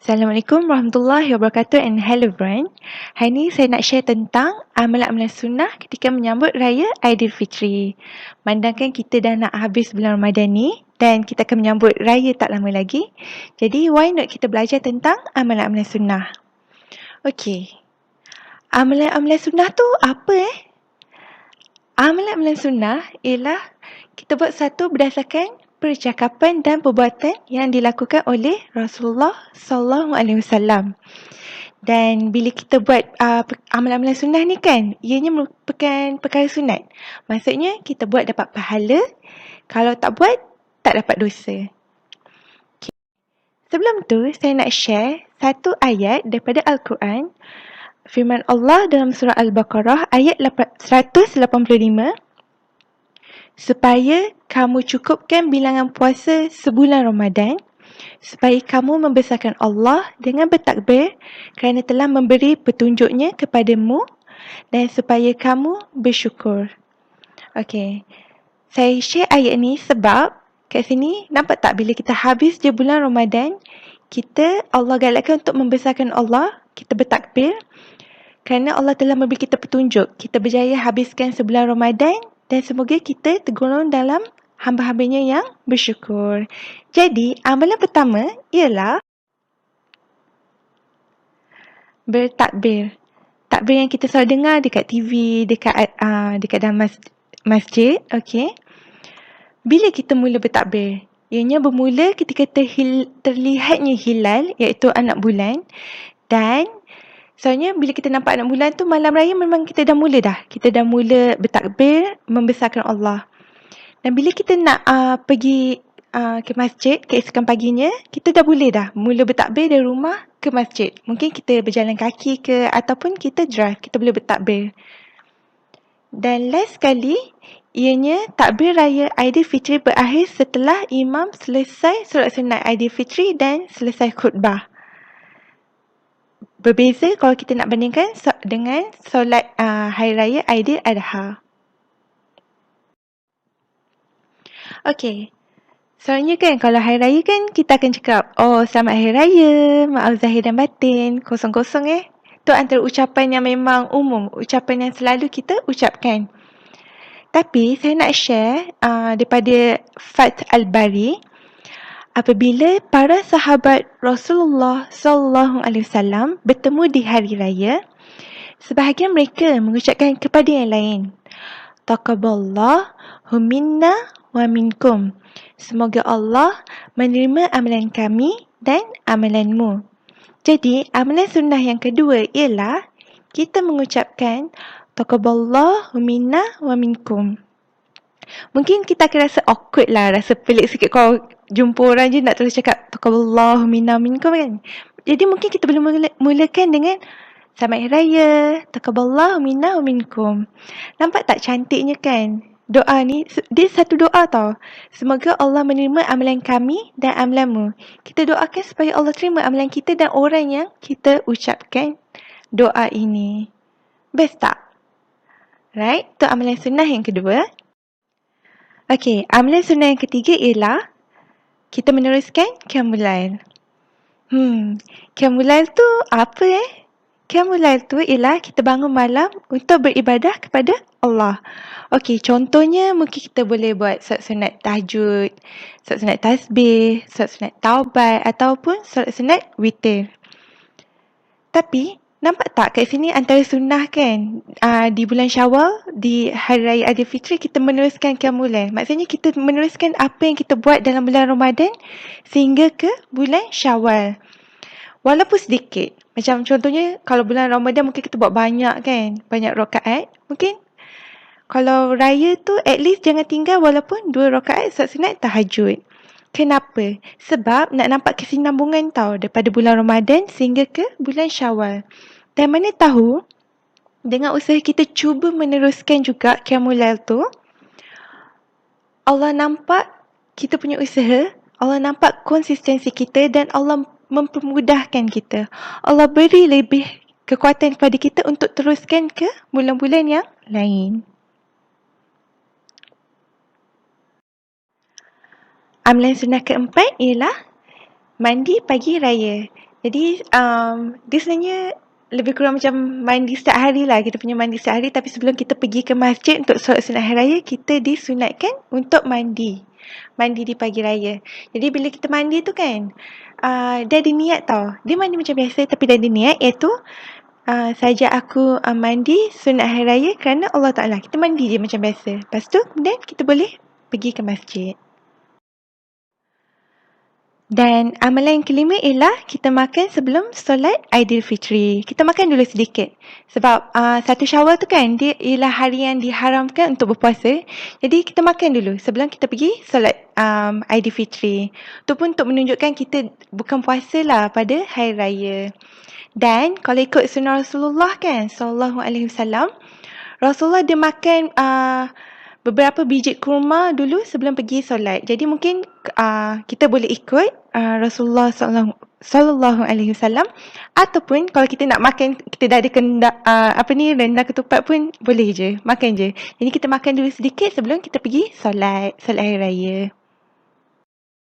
Assalamualaikum warahmatullahi wabarakatuh and hello everyone. Hari ini saya nak share tentang amalan-amalan sunnah ketika menyambut Raya Aidilfitri. Mandangkan kita dah nak habis bulan Ramadan ni dan kita akan menyambut Raya tak lama lagi. Jadi why not kita belajar tentang amalan-amalan sunnah. Okey. Amalan-amalan sunnah tu apa? Amalan-amalan sunnah ialah kita buat satu berdasarkan percakapan dan perbuatan yang dilakukan oleh Rasulullah sallallahu alaihi wasallam. Dan bila kita buat amalan-amalan sunnah ni kan, ianya merupakan perkara sunat. Maksudnya kita buat dapat pahala, kalau tak buat tak dapat dosa. Okay. Sebelum tu saya nak share satu ayat daripada Al-Quran. Firman Allah dalam surah Al-Baqarah ayat 185. Supaya kamu cukupkan bilangan puasa sebulan Ramadan, supaya kamu membesarkan Allah dengan bertakbir kerana telah memberi petunjuknya kepadamu dan supaya kamu bersyukur. Okey, saya share ayat ni sebab kat sini nampak tak bila kita habis je bulan Ramadan, Allah galakkan untuk membesarkan Allah, kita bertakbir kerana Allah telah memberi kita petunjuk. Kita berjaya habiskan sebulan Ramadan dan semoga kita tergolong dalam hamba-hambanya yang bersyukur. Jadi, amalan pertama ialah bertakbir. Takbir yang kita selalu dengar dekat TV, dekat dalam masjid, okey. Bila kita mula bertakbir? Ianya bermula ketika terlihatnya hilal, iaitu anak bulan, dan soalnya bila kita nampak anak bulan tu malam raya memang kita dah mula dah. Kita dah mula bertakbir, membesarkan Allah. Dan bila kita nak pergi ke masjid keesokan paginya, kita dah boleh dah mula bertakbir dari rumah ke masjid. Mungkin kita berjalan kaki ke ataupun kita drive, kita boleh bertakbir. Dan last sekali, ianya takbir raya Aidilfitri berakhir setelah imam selesai solat sunat Aidilfitri dan selesai khutbah. Berbeza kalau kita nak bandingkan dengan solat Hari Raya Aidil Adha. Okey. Soalnya kan kalau Hari Raya kan kita akan cakap, oh selamat Hari Raya, maaf zahir dan batin, kosong-kosong Itu antara ucapan yang memang umum, ucapan yang selalu kita ucapkan. Tapi saya nak share daripada Fath Al-Bari. Apabila para sahabat Rasulullah sallallahu alaihi wasallam bertemu di hari raya, sebahagian mereka mengucapkan kepada yang lain, Taqabbalallahu minna wa minkum. Semoga Allah menerima amalan kami dan amalanmu. Jadi, amalan sunnah yang kedua ialah kita mengucapkan Taqabbalallahu minna wa minkum. Mungkin kita akan rasa awkward lah, rasa pelik sikit kalau jumpa orang je nak terus cakap Taqabbalallahu minna minkum kan. Jadi mungkin kita boleh mulakan dengan Selamat Hari Raya, Taqabbalallahu minna wa minkum. Nampak tak cantiknya kan? Doa ni, dia satu doa tau. Semoga Allah menerima amalan kami dan amalanmu. Kita doakan supaya Allah terima amalan kita dan orang yang kita ucapkan doa ini. Best tak? Right? Itu amalan sunnah yang kedua. Okey, amalan sunnah yang ketiga ialah kita meneruskan Qiyamul Lail. Qiyamul Lail tu apa Qiyamul Lail tu ialah kita bangun malam untuk beribadah kepada Allah. Okey, contohnya mungkin kita boleh buat solat sunat tahajud, solat sunat tasbih, solat sunat taubat ataupun solat sunat witir. Tapi nampak tak kat sini antara sunnah kan, di bulan Syawal, di Hari Raya Aidilfitri kita meneruskan Qiyamul Lail. Maksudnya kita meneruskan apa yang kita buat dalam bulan Ramadan sehingga ke bulan Syawal. Walaupun sedikit. Macam contohnya kalau bulan Ramadan mungkin kita buat banyak kan, banyak rakaat. Mungkin kalau raya tu at least jangan tinggal walaupun 2 rakaat solat sunat tahajud. Kenapa? Sebab nak nampak kesinambungan tau daripada bulan Ramadan sehingga ke bulan Syawal. Dan mana tahu, dengan usaha kita cuba meneruskan juga Qiyamul Lail tu, Allah nampak kita punya usaha, Allah nampak konsistensi kita dan Allah mempermudahkan kita. Allah beri lebih kekuatan kepada kita untuk teruskan ke bulan-bulan yang lain. Amalan sunnah keempat ialah mandi pagi raya. Jadi dia sebenarnya lebih kurang macam mandi setiap hari lah. Kita punya mandi setiap hari, tapi sebelum kita pergi ke masjid untuk solat sunat hari raya, kita disunatkan untuk mandi. Mandi di pagi raya. Jadi bila kita mandi tu kan, dia ada niat tau. Dia mandi macam biasa tapi dia ada niat, iaitu saja aku mandi sunat hari raya kerana Allah Ta'ala. Kita mandi je macam biasa. Lepas tu kemudian kita boleh pergi ke masjid. Dan amalan yang kelima ialah kita makan sebelum solat Aidilfitri. Kita makan dulu sedikit. Sebab 1 Syawal tu kan, dia ialah hari yang diharamkan untuk berpuasa. Jadi kita makan dulu sebelum kita pergi solat Aidilfitri. Itu pun untuk menunjukkan kita bukan puasa lah pada hari raya. Dan kalau ikut sunnah Rasulullah kan, Sallallahu Alaihi Wasallam, Rasulullah dia makan beberapa biji kurma dulu sebelum pergi solat. Jadi mungkin kita boleh ikut Rasulullah Sallallahu Alaihi Wasallam, ataupun kalau kita nak makan, kita dah ada kendak rendang ketupat pun boleh je, makan je. Jadi kita makan dulu sedikit sebelum kita pergi solat hari raya.